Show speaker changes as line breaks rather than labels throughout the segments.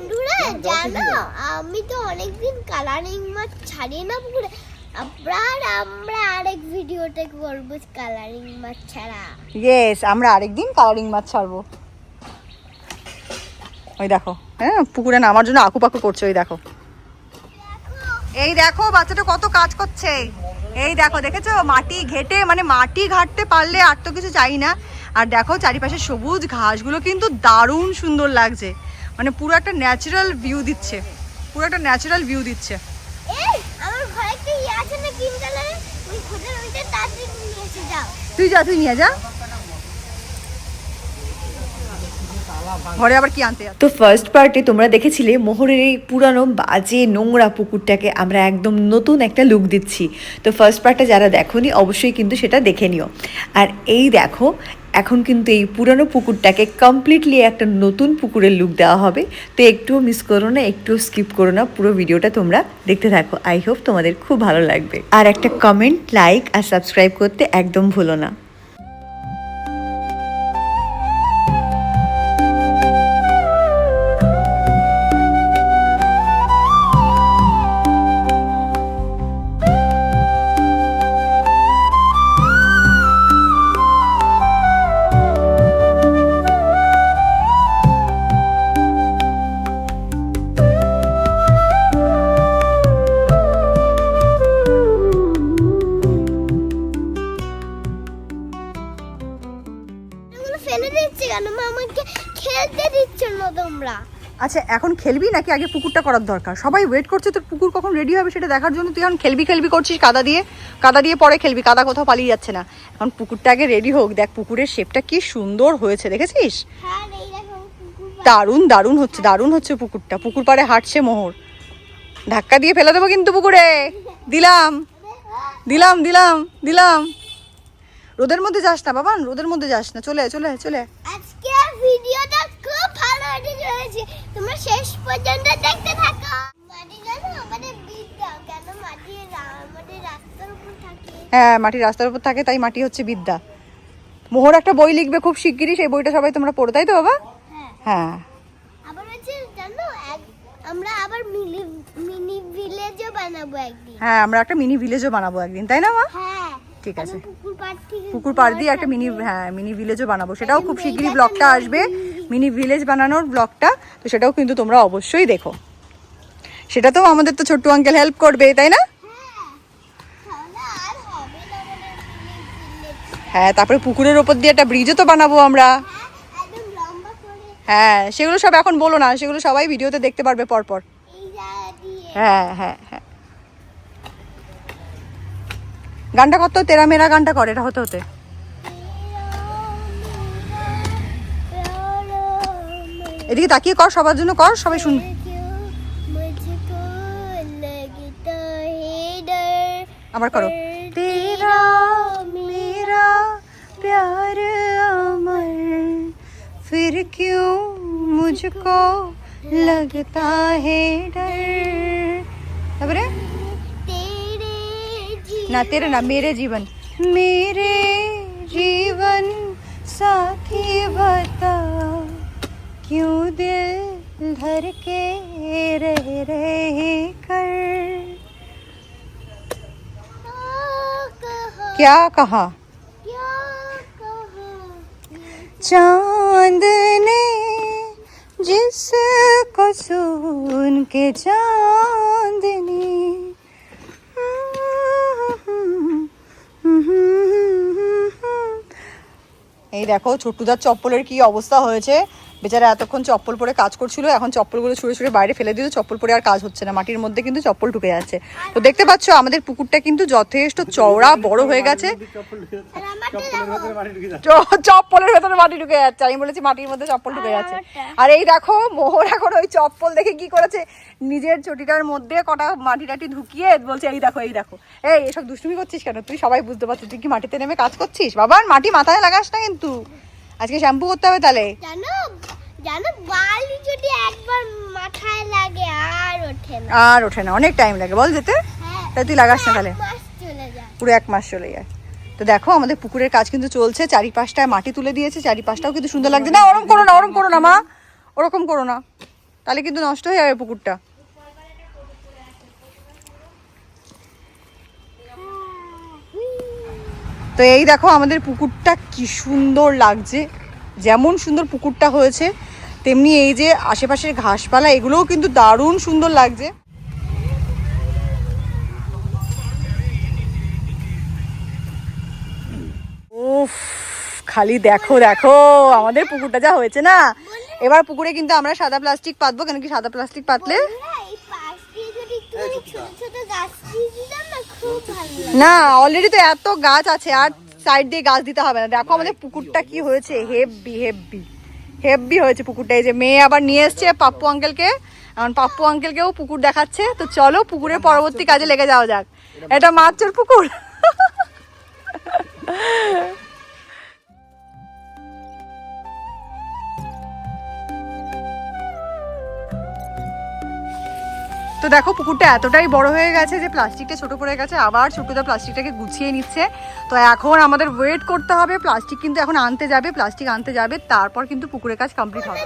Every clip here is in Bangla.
বন্ধুরা জানো আমি তো অনেকদিন কালারিং মাছ ছাড়ি না পুকুরে। আমরা আরেক ভিডিওতে করবো কালারিং মাছ ছাড়া।
ইয়েস, আমরা আরেকদিন কালারিং মাছ ছাড়বো। ওই দেখো, হ্যাঁ পুকুরে নামার জন্য আকুপাকু করছে। ওই দেখো, এই দেখো বাচ্চাটা কত কাজ করছে। এই দেখো, দেখেছো মাটি ঘেটে, মানে মাটি ঘাটতে পারলে আর তো কিছু চাই না। আর দেখো চারিপাশে সবুজ ঘাসগুলো কিন্তু দারুণ সুন্দর লাগছে, মানে পুরো একটা ন্যাচারাল ভিউ দিচ্ছে, পুরো একটা ন্যাচারাল ভিউ দিচ্ছে।
এই আমার ঘরে একটা ইয়ে আছে না গ্রিন কালারের, ওই খোঁজার ওইটা তাড়াতাড়ি নিয়ে এসে যাও।
তুই নিয়ে যা। ঘরে আবার কি আনতে?
তো ফার্স্ট পার্টে তোমরা দেখেছিলে মোহরের এই পুরানো বাজে নোংরা পুকুরটাকে আমরা একদম নতুন একটা লুক দিচ্ছি। তো ফার্স্ট পার্টটা যারা দেখোনি অবশ্যই কিন্তু সেটা দেখে নিও। আর এই দেখো এখন কিন্তু এই পুরানো পুকুরটাকে কমপ্লিটলি একটা নতুন পুকুরের লুক দেওয়া হবে। তো একটুও মিস করো না, একটুও স্কিপ করো না, পুরো ভিডিওটা তোমরা দেখতে থাকো। আই হোপ তোমাদের খুব ভালো লাগবে। আর একটা কমেন্ট, লাইক আর সাবস্ক্রাইব করতে একদম ভুলো না।
ফেলে দিচ্ছে কেন? আমাকে খেলতে দিচ্ছ না তোমরা।
আচ্ছা এখন খেলবি নাকি আগে পুকুরটা করার দরকার? সবাই ওয়েট করছে তোর পুকুর কখন রেডি হবে সেটা দেখার জন্য। তুই এখন খেলবি করছিস কাদা দিয়ে পরে খেলবি, কাদা কোথাও পালিয়ে যাচ্ছে না। এখন পুকুরটা আগে রেডি হোক। দেখ পুকুরের শেপটা কি সুন্দর হয়েছে, দেখেছিস?
হ্যাঁ এই দেখো কুকুর।
দারুণ হচ্ছে পুকুরটা। পুকুর পাড়ে হাঁটছে মোহর। ধাক্কা দিয়ে ফেলে দেবো কিন্তু পুকুরে। দিলাম। রোদের মধ্যে যাস না বাবা, রোদের মধ্যে যাস না, চলে
আজকে ভিডিওটা খুব ভালো হয়েছে, তোমরা শেষ পর্যন্ত দেখতে থাকো। মাটি জানো আমাদের বিদ্যা, কেন মাটি আমাদের রাস্তার উপর থাকে।
হ্যাঁ মাটি রাস্তার উপর থাকে, তাই মাটি হচ্ছে বিদ্যা। মোহর একটা বই লিখবে খুব শিগগিরই, সেই বইটা সবাই তোমরা পড়ো, তাই তো বাবা? হ্যাঁ।
আবার হচ্ছে জানো আমরা আবার মিনি ভিলেজও বানাবো একদিন।
হ্যাঁ আমরা একটা মিনি ভিলেজও বানাবো একদিন, তাই না মা?
হ্যাঁ
ঠিক আছে,
পুকুর পাড়
দিয়ে একটা মিনি ভিলেজও বানাবো। সেটাও খুব শিগগিরই ব্লগটা আসবে, মিনি ভিলেজ বানানোর ব্লগটা। তো সেটাও কিন্তু তোমরা অবশ্যই দেখো। সেটাতেও আমাদের তো ছোট্ট আঙ্কেল হেল্প করবে, তাই না? হ্যাঁ তারপরে পুকুরের ওপর দিয়ে একটা ব্রিজও তো বানাবো আমরা। হ্যাঁ সেগুলো সব এখন বলো না, সেগুলো সবাই ভিডিওতে দেখতে পারবে পরপর। হ্যাঁ গানটা কত তেরা মেরা গানটা করে, এটা হতে এদিকে তাকিয়ে কর, সবার জন্য কর, সবাই শুনবে। আবার করো। তেরা মেরা প্যার अमर फिर क्यों मुझको लगता है डर। তারপরে ना तेरे ना मेरे जीवन साथी बता क्यों दिल धर के रहे कर। क्या कहा चांद ने जिसको सुन के चांदनी। এই দেখো ছোট্টুদার চপ্পলের কি অবস্থা হয়েছে। বেচারা এতক্ষণ চপ্পল পরে কাজ করছিল, এখন চপ্পলগুলো ছুঁড়ে বাইরে ফেলে দিল। চপ্পল পরে আর কাজ হচ্ছে না, মাটির মধ্যে কিন্তু চপ্পল ঢুকে যাচ্ছে। তো দেখতে পাচ্ছ আমাদের পুকুরটা কিন্তু যথেষ্ট চওড়া বড় হয়ে গেছে। চপ্পলের ভেতরে মাটি ঢুকে যাচ্ছে, আমি বলেছি মাটির মধ্যে চপ্পল ঢুকে যাচ্ছে। আর এই দেখো মোহর এখন ওই চপ্পল দেখে কি করেছে, নিজের চটিটার মধ্যে কটা মাটি টাটি ঢুকিয়ে বলছে এই দেখো এই এসব দুষ্টুমি করছিস কেন তুই? সবাই বুঝতে পারছিস তুই কি মাটিতে নেমে কাজ করছিস। বাবা মাটি মাথায় লাগাস না কিন্তু, আজকে শ্যাম্পু করতে হবে। তাহলে
জানো বালি যদি একবার মাথায় লাগে আর ওঠে না,
অনেক টাইম লাগে বল যেতে। তাই তুই লাগাস না, তাহলে পুরো 1 মাস চলে যায়। তো দেখো আমাদের পুকুরের কাজ কিন্তু চলছে, চারিপাশটায় মাটি তুলে দিয়েছে, চারিপাশটাও কিন্তু সুন্দর লাগছে। না ওরকম করো না মা, ওরকম করো না, তাহলে কিন্তু নষ্ট হয়ে যাবে পুকুরটা। তো এই দেখো আমাদের পুকুরটা কি সুন্দর লাগছে, যেমন সুন্দর পুকুরটা হয়েছে তেমনি এই যে আশেপাশের ঘাসপালা এগুলোও কিন্তু দারুণ সুন্দর লাগছে। উফ, খালি দেখো দেখো আমাদের পুকুরটা যা হয়েছে না। এবার পুকুরে কিন্তু আমরা সাদা প্লাস্টিক পাতবো, কেন কি সাদা প্লাস্টিক পাতলে না, অলরেডি তো এত গাছ আছে আর সাইড দিয়ে গাছ দিতে হবে না। দেখো আমাদের পুকুরটা কি হয়েছে, হেব্বি হেব্বি হেব্বি হয়েছে পুকুরটা। এই যে মেয়ে আবার নিয়ে এসছে পাপ্পু আঙ্কেলকে, এখন পাপ্পু আঙ্কেলকেও পুকুর দেখাচ্ছে। তো চলো পুকুরের পরবর্তী কাজে লেগে যাওয়া যাক। এটা মাছের পুকুর। তো দেখো পুকুরটা এতটাই বড় হয়ে গেছে যে প্লাস্টিকটা ছোট পড়ে গেছে, আবার ছোটদা প্লাস্টিকটাকে গুছিয়ে নিচ্ছে। তো এখন আমাদের ওয়েট করতে হবে, প্লাস্টিক কিন্তু এখন আনতে যাবে, প্লাস্টিক আনতে যাবে, তারপর কিন্তু পুকুরের কাজ কমপ্লিট হবে।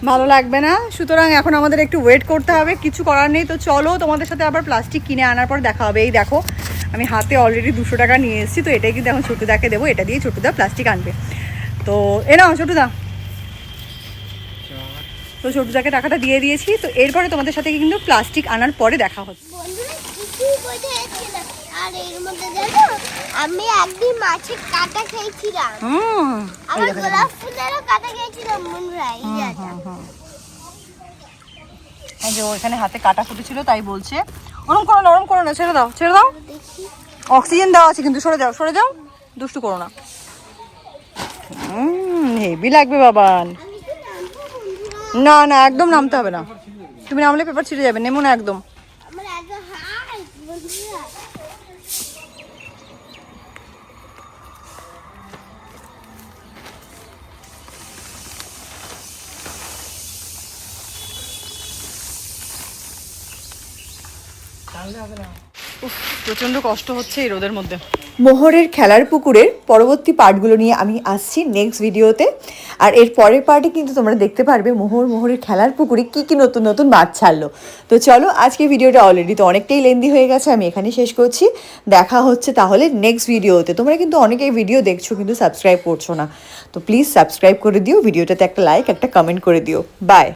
ভালো লাগবে না, সুতরাং এখন আমাদের একটু ওয়েট করতে হবে, কিছু করার নেই। তো চলো তোমাদের সাথে আবার প্লাস্টিক কিনে আনার পর দেখা হবে। এই দেখো আমি হাতে অলরেডি 200 টাকা নিয়ে এসেছি, তো এটাই কিন্তু এখন ছোটদাকে দেবো, এটা দিয়ে ছোটদা প্লাস্টিক আনবে। তো এ নাও ছোটদা। তো ছোটদাকে টাকাটা দিয়ে দিয়েছি। তো এরপরে তোমাদের সাথে কিন্তু প্লাস্টিক আনার পরে দেখা হচ্ছে।
আমি একদিন মাছের কাঁটা খেয়েছিলাম, আমার গোলাপ ফুলেরও কাঁটা খেয়েছিলাম মনরাই।
এই যে ওখানে হাতে কাটা ফুটেছিল তাই বলছে। ওরম করো না, ওরম করো না, ছেড়ে দাও ছেড়ে দাও, অক্সিজেন দেওয়া আছে কিন্তু, সরে যাও সরে যাও, দুষ্টু করো না। হেভি লাগবে বাবান। না না একদম নামতে হবে না, তুমি নামলে পেপার ছিঁড়ে যাবে, নেমো না একদম। প্রচন্ড কষ্ট হচ্ছে এই রোদের মধ্যে।
মোহরের খেলার পুকুরের পরবর্তী পার্টগুলো নিয়ে আমি আসছি নেক্সট ভিডিওতে। আর এর পরের পার্টে কিন্তু তোমরা দেখতে পারবে মোহরের খেলার পুকুরে কি কি নতুন নতুন মাছ ছাড়লো। তো চলো আজকে ভিডিওটা অলরেডি তো অনেকটাই লেন্দি হয়ে গেছে, আমি এখানে শেষ করছি। দেখা হচ্ছে তাহলে নেক্সট ভিডিওতে। তোমরা কিন্তু অনেকেই ভিডিও দেখছো কিন্তু সাবস্ক্রাইব করছো না, তো প্লিজ সাবস্ক্রাইব করে দিও, ভিডিওটাতে একটা লাইক একটা কমেন্ট করে দিও। বাই।